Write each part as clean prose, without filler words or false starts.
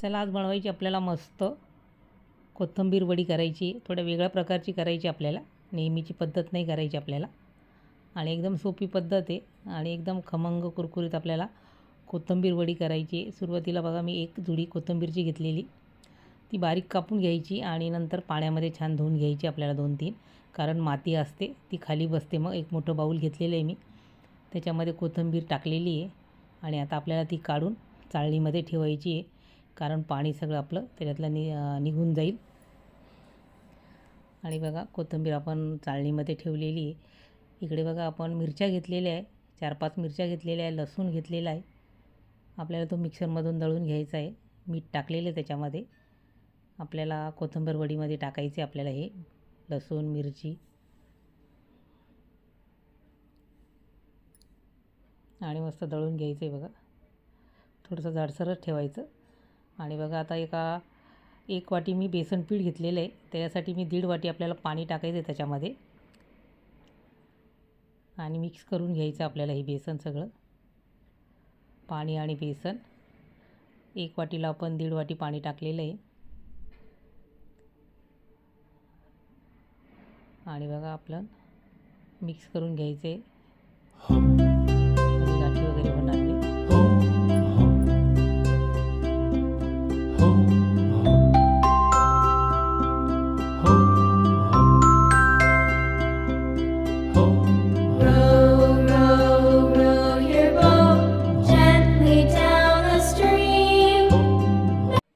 चला आज बनवायची आपल्याला मस्त कोथिंबीर वडी करायची. थोड्या वेगळ्या प्रकारची करायची आपल्याला, नेहमीची पद्धत नाही करायची आपल्याला. आणि एकदम सोपी पद्धत आहे आणि एकदम खमंग कुरकुरीत आपल्याला कोथिंबीर वडी करायची. सुरुवातीला बघा मी एक जुडी कोथिंबीरची घेतलेली, ती बारीक कापून घ्यायची आणि नंतर पाण्यामध्ये छान धुवून घ्यायची आपल्याला 2-3, कारण माती असते ती खाली बसते. मग एक मोठं बाऊल घेतलेलं आहे मी, त्याच्यामध्ये कोथिंबीर टाकलेली आहे आणि आता आपल्याला ती काढून चाळणीमध्ये ठेवायची आहे, कारण पाणी सगळं आपलं त्याच्यातलं निघून जाईल. आणि बघा कोथिंबीर आपण चाळणीमध्ये ठेवलेली आहे. इकडे बघा आपण मिरच्या घेतलेल्या आहे, 4-5 मिरच्या घेतलेल्या आहे, लसूण घेतलेला आहे. आपल्याला तो मिक्सरमधून दळून घ्यायचा आहे. मीठ टाकलेलं आहे त्याच्यामध्ये. आपल्याला कोथिंबीर वडीमध्ये टाकायचे आपल्याला हे लसूण मिरची आणि मस्त दळून घ्यायचं आहे. बघा थोडंसं जाडसरच ठेवायचं. आणि बघा आता एक वाटी मी बेसन पीठ घेतलेलं आहे, त्याच्यासाठी मी 1.5 वाटी आपल्याला पाणी टाकायचं आहे त्याच्यामध्ये आणि मिक्स करून घ्यायचं आपल्याला हे बेसन सगळं. पाणी आणि बेसन 1 वाटीला आपण 1.5 वाटी पाणी टाकलेलं आहे. आणि बघा आपलं मिक्स करून घ्यायचं आहे, म्हणजे गाठी वगैरे होणार नाही.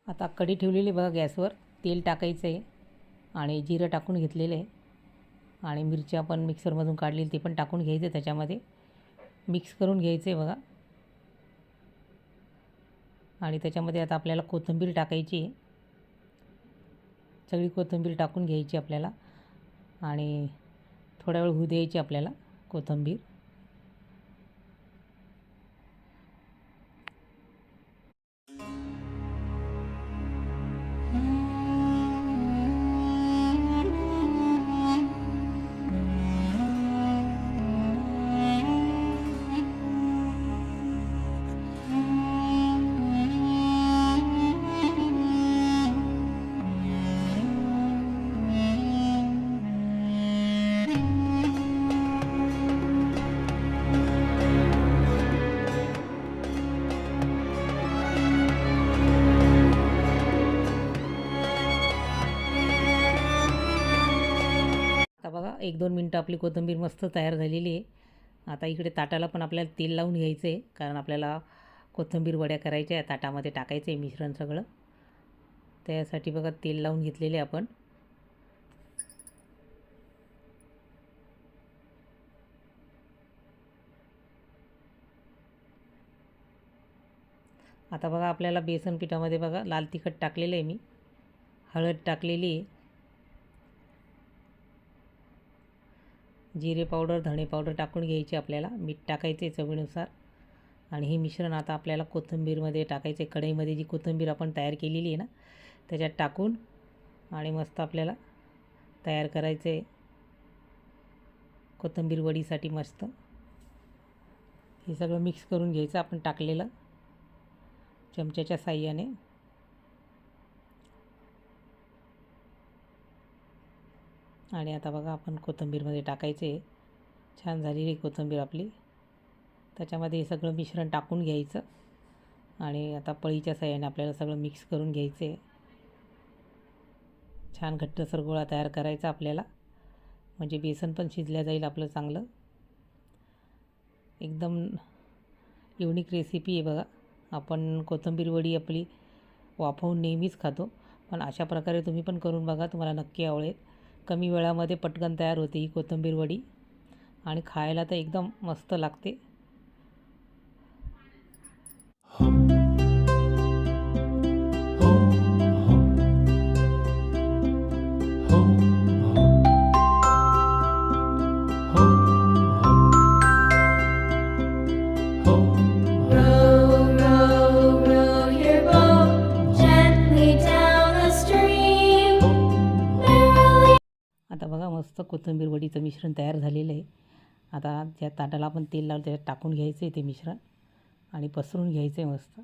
आता कढई ठेवलेली बघा गॅसवर, तेल टाकायचं आहे आणि जिरं टाकून घेतलेलं आहे आणि मिरच्या पण मिक्सरमधून काढलेली ते पण टाकून घ्यायचे, त्याच्यामध्ये मिक्स करून घ्यायचे बघा. आणि त्याच्यामध्ये आता आपल्याला कोथिंबीर टाकायची आहे, सगळी कोथिंबीर टाकून घ्यायची आपल्याला आणि थोडा वेळ होऊ द्यायची आपल्याला कोथिंबीर. आता बघा 1-2 मिनटं आपली कोथिंबीर मस्त तयार झालेली आहे. आता इकडे ताटाला पण आपल्याला तेल लावून घ्यायचं आहे, कारण आपल्याला कोथिंबीर वड्या करायच्या आहे. ताटामध्ये टाकायचं आहे मिश्रण सगळं, त्यासाठी बघा तेल लावून घेतलेले आपण. आता बघा आपल्याला बेसन पिठामध्ये बघा लाल तिखट टाकलेलं आहे मी, हळद टाकलेली आहे, जिरे पावडर धणे पावडर टाकून घ्यायची आपल्याला, मीठ टाकायचे चवीनुसार. आणि हे मिश्रण आता आपल्याला कोथिंबीरमध्ये टाकायचे. कढईमध्ये जी कोथिंबीर आपण तयार केलेली आहे ना, त्याच्यात टाकून आणि मस्त आपल्याला तयार करायचं आहे कोथिंबीर वडीसाठी. मस्त हे सगळं मिक्स करून घ्यायचं आपण टाकलेलं चमच्याच्या साहाय्याने. आणि आता बघा आपण कोथिंबीरमध्ये टाकायचे, छान झालेली कोथिंबीर आपली. त्याच्यामध्ये हे सगळं मिश्रण टाकून घ्यायचं आणि आता पळीच्या साहाय्याने आपल्याला सगळं मिक्स करून घ्यायचं आहे. छान घट्टसर गोळा तयार करायचा आपल्याला, म्हणजे बेसन पण शिजल्या जाईल आपलं चांगलं. एकदम युनिक रेसिपी आहे बघा. आपण कोथिंबीर वडी आपली वाफवून नेहमीच खातो, पण अशा प्रकारे तुम्ही पण करून बघा, तुम्हाला नक्की आवडेल. कमी वेळामध्ये पटकन तयार होते ही कोथिंबीर वडी आणि खायला तर एकदम मस्त लागते. आता बघा मस्त कोथिंबीर वडीचं मिश्रण तयार झालेलं आहे. आता ज्या ताटाला आपण तेल लावलं त्याच्यात टाकून घ्यायचं आहे ते मिश्रण आणि पसरून घ्यायचं आहे मस्त.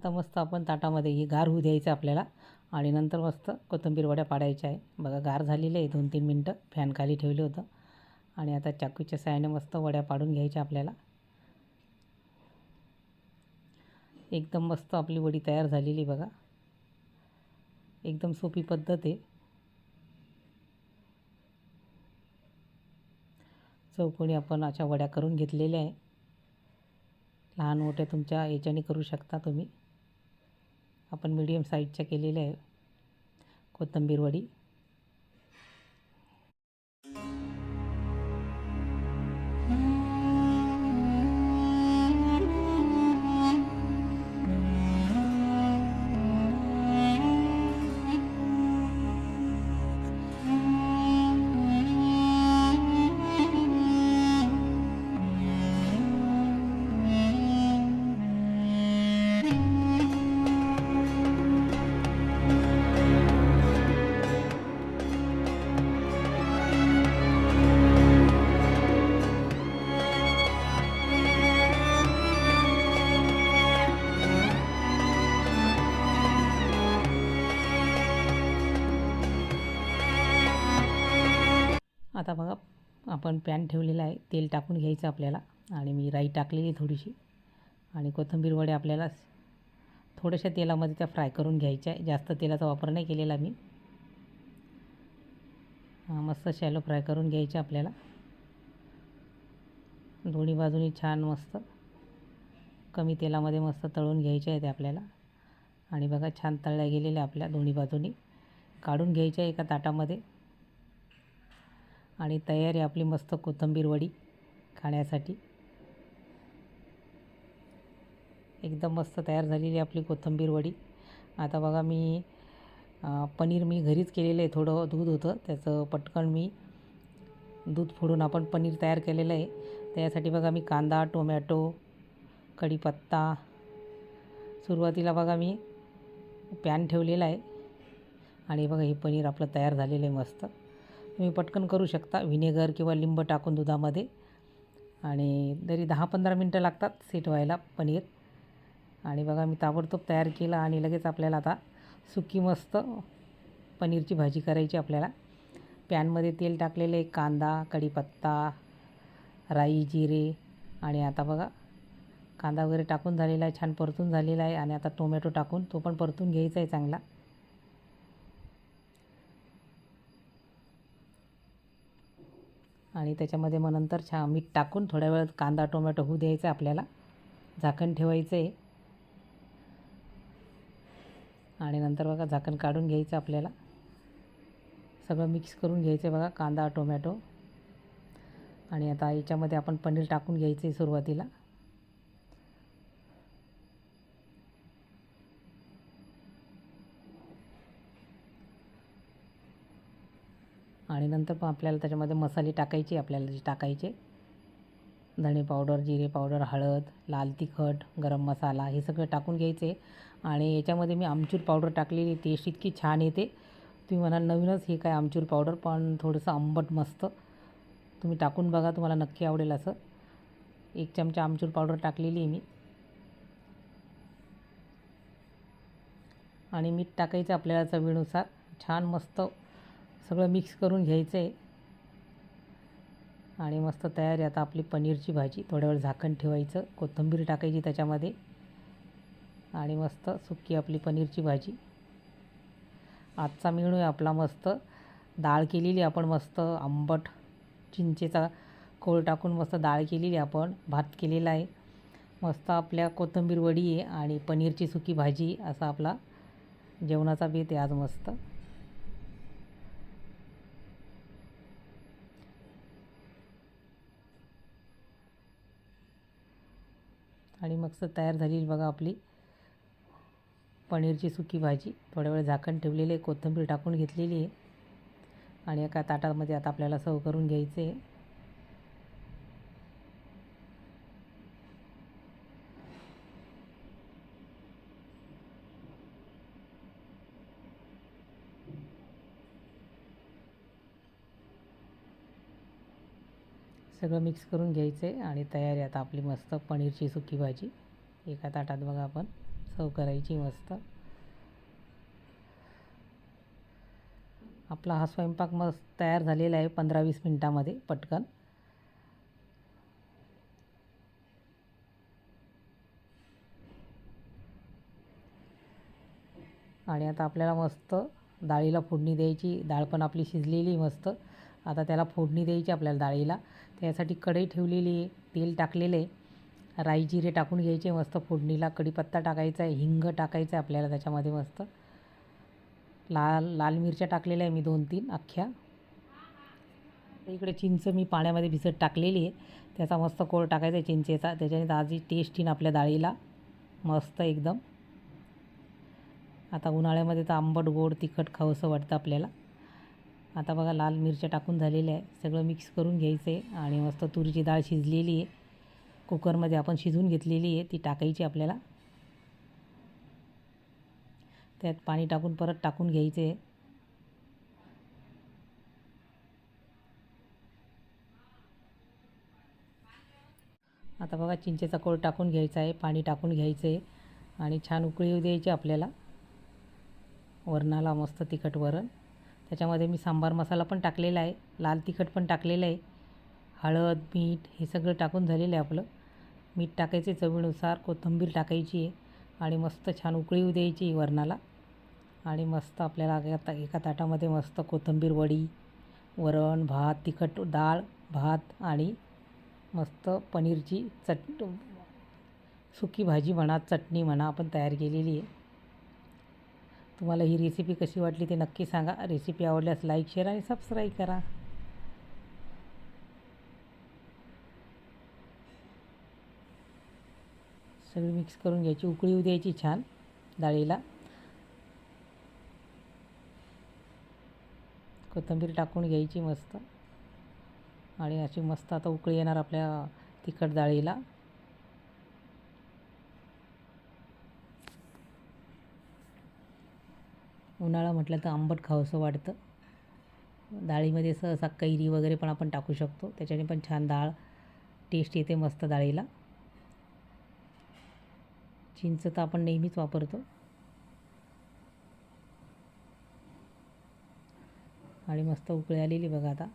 आता मस्त आपण ताटामध्ये ही गार होऊ द्यायचं आपल्याला आणि नंतर मस्त कोथिंबीर वड्या पाडायच्या आहे. बघा गार झालेले आहे, 2-3 मिनटं फॅनखाली ठेवलं होतं आणि आता चाकूच्या साहाय्याने मस्त वड्या पाडून घ्यायच्या आपल्याला. एकदम मस्त आपली वडी तयार झालेली बघा. एकदम सोपी पद्धत आहे. चौकोनी आपण अशा वड्या करून घेतलेल्या आहे. लहान मोठ्या तुमच्या याच्याने करू शकता तुम्ही. आपण मीडियम साईजच्या केलेल्या आहे कोथिंबीर वडी. आता बघा आपण पॅन ठेवलेला आहे, तेल टाकून घ्यायचं आपल्याला आणि मी राई टाकलेली थोडीशी आणि कोथिंबीर वड्या आपल्याला थोड्याशा तेलामध्ये त्या फ्राय करून घ्यायच्या आहे. जास्त तेलाचा वापर नाही केलेला मी. मस्त शॅलो फ्राय करून घ्यायच्या आपल्याला. दोन्ही बाजूनी छान मस्त कमी तेलामध्ये मस्त तळून घ्यायच्या आहेत आपल्याला. आणि बघा छान तळल्या गेलेल्या आपल्या दोन्ही बाजूनी. काढून घ्यायच्या एका ताटामध्ये आणि तयार आहे आपली मस्त कोथिंबीर वडी खाण्यासाठी. एकदम मस्त तयार झालेली आपली कोथिंबीर वडी. आता बघा मी पनीर मी घरीच केलेलं आहे. थोडं दूध होतं त्याचं पटकन मी दूध फोडून आपण पनीर तयार केलेलं आहे. त्यासाठी बघा मी कांदा, टोमॅटो, कढीपत्ता, सुरुवातीला बघा मी पॅन ठेवलेला आहे आणि बघा हे पनीर आपलं तयार झालेलं आहे मस्त. तुम्ही पटकन करू शकता व्हिनेगर किंवा लिंब टाकून दुधामध्ये आणि तरी 10-15 मिनटं लागतात सेट व्हायला पनीर. आणि बघा मी ताबडतोब तयार केलं आणि लगेच आपल्याला आता सुकी मस्त पनीरची भाजी करायची आपल्याला. पॅनमध्ये तेल टाकलेले, कांदा, कढीपत्ता, राई, जिरे आणि आता बघा कांदा वगैरे टाकून झालेला आहे, छान परतून झालेला आहे आणि आता टोमॅटो टाकून तो पण परतून घ्यायचा आहे चांगला. आणि त्याच्यामध्ये मग नंतर मीठ टाकून थोड्या वेळ कांदा टोमॅटो होऊ द्यायचा आपल्याला. झाकण ठेवायचं आहे आणि नंतर बघा झाकण काढून घ्यायचं आपल्याला. सगळं मिक्स करून घ्यायचं आहे बघा कांदा टोमॅटो. आणि आता याच्यामध्ये आपण पनीर टाकून घ्यायचं आहे सुरुवातीला. आणि नंतर पण आपल्याला त्याच्यामध्ये मसाले टाकायचे, आपल्याला जे टाकायचे धणे पावडर, जिरे पावडर, हळद, लाल तिखट, गरम मसाला हे सगळं टाकून घ्यायचे. आणि याच्यामध्ये मी आमचूर पावडर टाकलेली, टेस्ट इतकी छान येते. तुम्ही म्हणाल नवीनच हे काय आमचूर पावडर, पण थोडंसं आंबट मस्त तुम्ही टाकून बघा, तुम्हाला नक्की आवडेल. असं 1 चमचा आमचूर पावडर टाकलेली आहे मी. आणि मीठ टाकायचं आपल्याला चवीनुसार. छान मस्त सगळं मिक्स करून घ्यायचं आहे आणि मस्त तयार आहे आता आपली पनीरची भाजी. थोड्या वेळ झाकण ठेवायचं, कोथिंबीर टाकायची त्याच्यामध्ये आणि मस्त सुकी आपली पनीरची भाजी. आजचा मेनू आहे आपला मस्त. डाळ केलेली आपण मस्त आंबट चिंचेचा कोळ टाकून मस्त डाळ केलेली आपण. भात केलेला आहे मस्त. आपल्या कोथिंबीर वडी आहे आणि पनीरची सुकी भाजी. असा आपला जेवणाचा बेत आहे आज मस्त. आणि मस्त तयार झालेली बघा आपली पनीरची सुकी भाजी. थोड्या वेळ झाकण ठेवलेले आहे, कोथिंबीर टाकून घेतलेली आहे आणि एका ताटामध्ये आता आपल्याला सर्व करून घ्यायचे आहे. सगळं मिक्स करून घ्यायचं आहे आणि तयार आहे आता आपली मस्त पनीरची सुकी भाजी. एका ताटात बघा आपण सर्व करायची मस्त. आपला हा स्वयंपाक मस्त तयार झालेला आहे 15-20 मिनटामध्ये पटकन. आणि आता आपल्याला मस्त डाळीला फोडणी द्यायची. डाळ पण आपली शिजलेली मस्त. आता त्याला फोडणी द्यायची आपल्याला डाळीला. त्यासाठी कढई ठेवलेली आहे, तेल टाकलेलं आहे. राई जिरे टाकून घ्यायचे मस्त फोडणीला. कढीपत्ता टाकायचा आहे, हिंग टाकायचं आहे आपल्याला त्याच्यामध्ये मस्त. लाल मिरच्या टाकलेल्या आहे मी 2-3 अख्ख्या. इकडे चिंच मी पाण्यामध्ये भिजत टाकलेली आहे. त्याचा मस्त कोळ टाकायचा आहे चिंचेचा. त्याच्याने ताजी टेस्ट येईन आपल्या डाळीला मस्त एकदम. आता उन्हाळ्यामध्ये तर आंबट गोड तिखट खावंसं वाटतं आपल्याला. आता बघा लाल मिरच्या टाकून झालेल्या आहे. सगळं मिक्स करून घ्यायचं आहे. आणि मस्त तुरीची डाळ शिजलेली आहे, कुकरमध्ये आपण शिजवून घेतलेली आहे, ती टाकायची आपल्याला. त्यात पाणी टाकून परत टाकून घ्यायचं आहे. आता बघा चिंचेचा कोळ टाकून घ्यायचा आहे, पाणी टाकून घ्यायचं आहे आणि छान उकळी येऊ द्यायची आपल्याला. वरणाला मस्त तिखट वरण. त्याच्यामध्ये मी सांबार मसाला पण टाकलेला आहे, लाल तिखट पण टाकलेलं आहे, हळद मीठ हे सगळं टाकून झालेलं आहे आपलं. मीठ टाकायचे चवीनुसार, कोथिंबीर टाकायची आहे आणि मस्त छान उकळी येऊ द्यायची वरणाला. आणि मस्त आपल्याला एका ताटामध्ये मस्त कोथिंबीर वडी, वरण भात, तिखट डाळ भात आणि मस्त पनीरची सुकी भाजी म्हणा, चटणी म्हणा आपण तयार केलेली आहे. तुम्हाला ही रेसिपी कशी वाटली ते नक्की सांगा. रेसिपी आवडल्यास लाईक शेअर आणि सबस्क्राईब करा. सगळी मिक्स करून घ्यायची, उकळी येऊ द्यायची छान डाळीला. कोथिंबीर टाकून घ्यायची मस्त आणि अशी मस्त आता उकळी येणार आपल्या तिखट डाळीला. उन्हाळा म्हटलं तर आंबट खावंसं वाटतं. डाळीमध्ये सहसा कैरी वगैरे पण आपण टाकू शकतो, त्याच्याने पण छान डाळ टेस्ट येते मस्त डाळीला. चिंच तर आपण नेहमीच वापरतो. आणि मस्त उकळी आलेली बघा आता.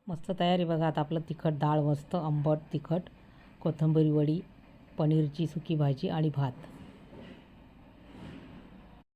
मस्त तयार आहे बघा आता आपलं तिखट डाळ, मस्त आंबट तिखट, कोथिंबीर वडी, पनीरची सुकी भाजी आणि भात.